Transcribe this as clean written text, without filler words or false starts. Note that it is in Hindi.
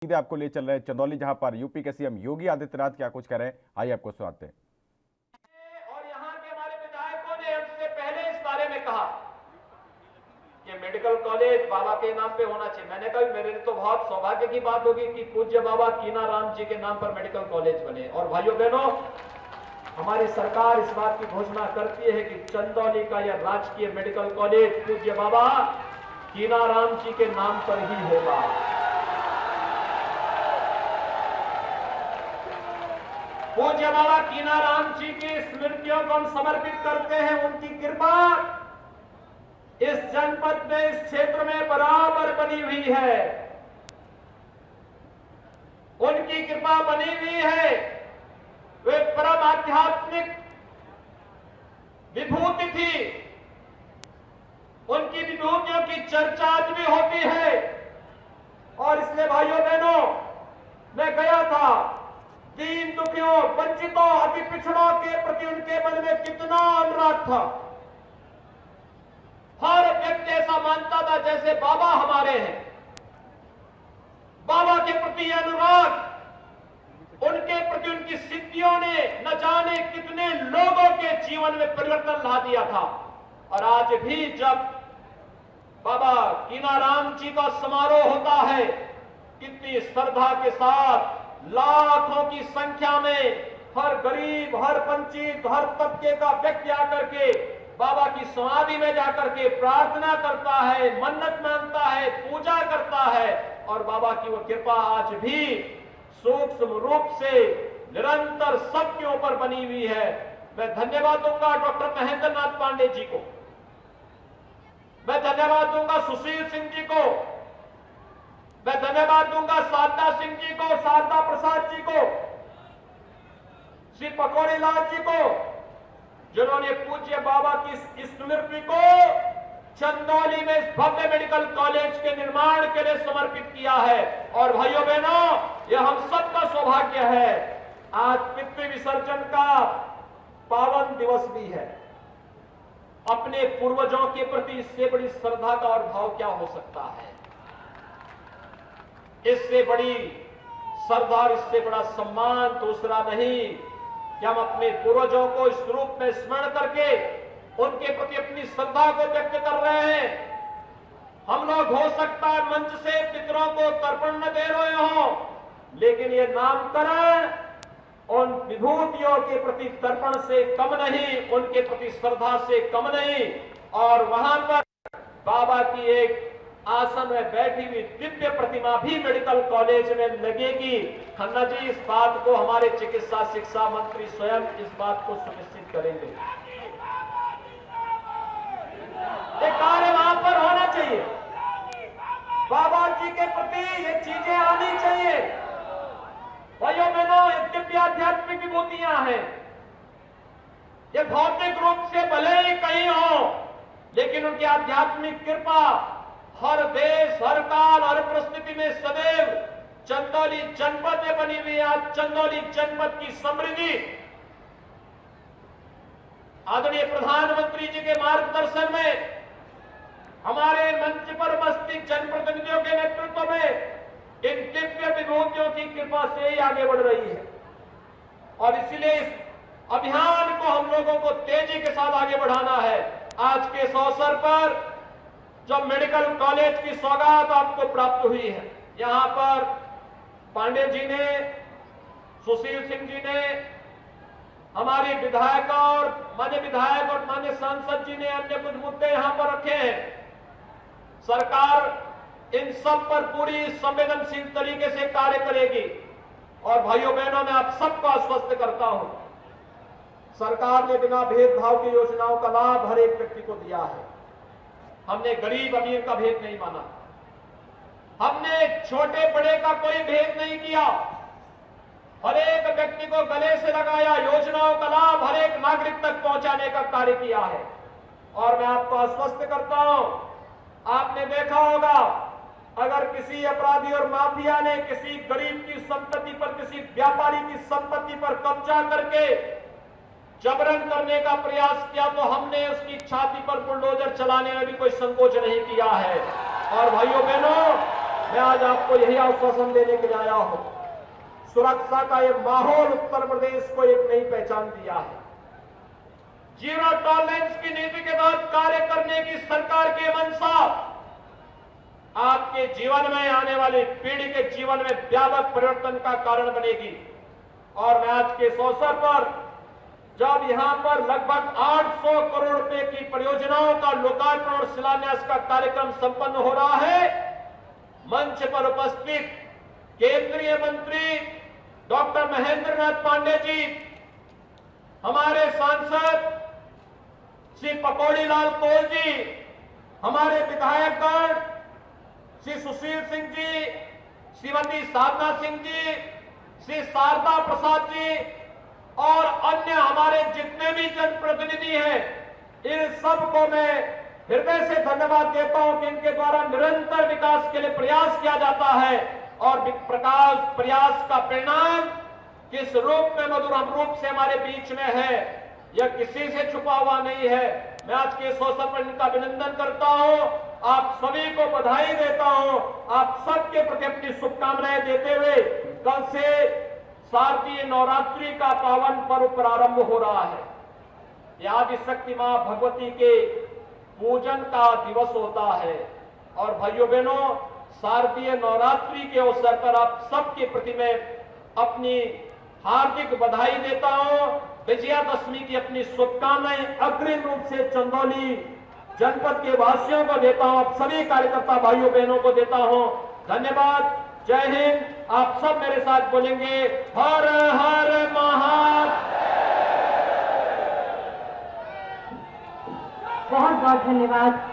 सीधे आपको ले चल रहे हैं चंदौली, जहां पर यूपी के सीएम योगी आदित्यनाथ क्या कुछ कह रहे हैं, आइए आपको सुनाते हैं। और यहाँ के हमारे विधायकों ने हमसे पहले इस बारे में कहा कि मेडिकल कॉलेज बाबा के नाम पे होना चाहिए। मैंने कहा मेरे लिए तो बहुत सौभाग्य की बात होगी कि पूज्य बाबा कीनाराम जी के नाम पर मेडिकल कॉलेज बने। और भाइयों बहनों, हमारी सरकार इस बात की घोषणा करती है कि चंदौली का यह राजकीय मेडिकल कॉलेज पूज्य बाबा कीनाराम जी के नाम पर ही होगा। पूज्य बाबा कीनाराम जी की स्मृतियों को हम समर्पित करते हैं। उनकी कृपा इस जनपद में, इस क्षेत्र में बराबर बनी हुई है। उनकी कृपा बनी हुई है। वे परम आध्यात्मिक विभूति थी। उनकी विभूतियों की चर्चा आज भी होती है। और इसलिए भाइयों बहनों, मैं गया था, दीन दुखियों, वंचितों, अति पिछड़ों के प्रति उनके मन में कितना अनुराग था। हर व्यक्ति ऐसा मानता था जैसे बाबा हमारे हैं। बाबा के प्रति अनुराग, उनके प्रति उनकी सिद्धियों ने न जाने कितने लोगों के जीवन में परिवर्तन ला दिया था। और आज भी जब बाबा कीनाराम जी का समारोह होता है, कितनी श्रद्धा के साथ लाखों की संख्या में हर गरीब, हर वंचित, हर तबके का व्यक्ति आकर के बाबा की समाधि में जाकर के प्रार्थना करता है, मन्नत मांगता है, पूजा करता है। और बाबा की वो कृपा आज भी सूक्ष्म रूप से निरंतर सबके ऊपर बनी हुई है। मैं धन्यवाद दूंगा डॉक्टर महेंद्र नाथ पांडे जी को, मैं धन्यवाद दूंगा सुशील सिंह जी को, मैं धन्यवाद दूंगा शारदा सिंह जी को, शारदा प्रसाद जी को, श्री पकौड़ी लाल जी को, जिन्होंने पूज्य बाबा की स्मृति को चंदौली में इस भव्य मेडिकल कॉलेज के निर्माण के लिए समर्पित किया है। और भाइयों बहनों, यह हम सबका सौभाग्य है। आज पृथ्वी विसर्जन का पावन दिवस भी है। अपने पूर्वजों के प्रति इससे बड़ी श्रद्धा का और भाव क्या हो सकता है? इससे बड़ी श्रद्धा, इससे बड़ा सम्मान दूसरा नहीं कि हम अपने पूर्वजों को इस रूप में स्मरण करके उनके प्रति अपनी श्रद्धा को व्यक्त कर रहे हैं। हम लोग हो सकता है मंच से पितरों को तर्पण न दे रहे हो, लेकिन ये नामकरण उन विभूतियों के प्रति तर्पण से कम नहीं, उनके प्रति श्रद्धा से कम नहीं। और वहां पर बाबा की एक आसन में बैठी हुई दिव्य प्रतिमा भी मेडिकल कॉलेज में लगेगी। खन्ना जी, इस बात को हमारे चिकित्सा शिक्षा मंत्री स्वयं इस बात को सुनिश्चित करेंगे। ये कार्य वहां पर होना चाहिए। बाबा जी के प्रति ये चीजें आनी चाहिए। भाइयों बहनों, ये दिव्य आध्यात्मिक विभूतियां हैं। ये भौतिक रूप से भले ही कहीं हो, लेकिन उनकी आध्यात्मिक कृपा हर देश, हर काल, हर परिस्थिति में सदैव चंदौली जनपद में बनी हुई है। आज चंदौली जनपद की समृद्धि आदरणीय प्रधानमंत्री जी के मार्गदर्शन में, हमारे मंच पर उपस्थित जनप्रतिनिधियों के नेतृत्व में इन दिव्य विभूतियों की कृपा से ही आगे बढ़ रही है। और इसलिए इस अभियान को हम लोगों को तेजी के साथ आगे बढ़ाना है। आज के इस अवसर पर जब मेडिकल कॉलेज की सौगात आपको प्राप्त हुई है, यहां पर पांडे जी ने, सुशील सिंह जी ने, हमारी विधायक और मान्य सांसद जी ने अन्य कुछ मुद्दे यहां पर रखे हैं। सरकार इन सब पर पूरी संवेदनशील तरीके से कार्य करेगी। और भाइयों बहनों, मैं आप सबको आश्वस्त करता हूं, सरकार ने बिना भेदभाव की योजनाओं का लाभ हर एक व्यक्ति को दिया है। हमने गरीब अमीर का भेद नहीं माना, हमने छोटे बड़े का कोई भेद नहीं किया। हर एक व्यक्ति को गले से लगाया, योजनाओं का लाभ हर एक नागरिक तक पहुंचाने का कार्य किया है। और मैं आपको आश्वस्त करता हूं, आपने देखा होगा, अगर किसी अपराधी और माफिया ने किसी गरीब की संपत्ति पर, किसी व्यापारी की संपत्ति पर कब्जा करके जबरन करने का प्रयास किया, तो हमने उसकी छाती पर बुलडोजर चलाने में भी कोई संकोच नहीं किया है। और भाइयों बहनों, मैं आज आपको यही आश्वासन देने के लिए आया हूं। सुरक्षा का ये माहौल उत्तर प्रदेश को एक नई पहचान दिया है। जीरो टॉलरेंस की नीति के तहत कार्य करने की सरकार की मंशा आपके जीवन में, आने वाली पीढ़ी के जीवन में व्यापक परिवर्तन का कारण बनेगी। और मैं आज के इस अवसर पर जब यहां पर लगभग 800 करोड़ रुपए की परियोजनाओं का लोकार्पण और शिलान्यास का कार्यक्रम संपन्न हो रहा है, मंच पर उपस्थित केंद्रीय मंत्री डॉक्टर महेंद्र नाथ पांडे जी, हमारे सांसद श्री पकौड़ी लाल कोल जी, हमारे विधायकगण श्री सुशील सिंह जी, श्रीमती साधना सिंह जी, श्री शारदा प्रसाद जी और अन्य हमारे जितने भी जनप्रतिनिधि हैं, इन सबको मैं हृदय से धन्यवाद देता हूं कि इनके द्वारा निरंतर विकास के लिए प्रयास किया जाता है। और प्रयास का परिणाम किस रूप में, मधुरम रूप से हमारे बीच में है, यह किसी से छुपा हुआ नहीं है। मैं आज के इस अवसर पर इनका अभिनंदन करता हूं, आप सभी को बधाई देता हूं, आप सबके प्रति अपनी शुभकामनाएं देते हुए कल से शारदीय नवरात्रि का पावन पर्व प्रारंभ हो रहा है। यह आदिशक्ति मां भगवती के पूजन का दिवस होता है। और भाइयों बहनों, शारदीय नवरात्रि के अवसर पर आप सबके प्रति मैं अपनी हार्दिक बधाई देता हूं, विजयादशमी की अपनी शुभकामनाएं अग्रिम रूप से चंदौली जनपद के वासियों को देता हूं, आप सभी कार्यकर्ता भाइयों बहनों को देता हूं। धन्यवाद, जय हिंद। आप सब मेरे साथ बोलेंगे, हर हर महादेव। बहुत बहुत धन्यवाद।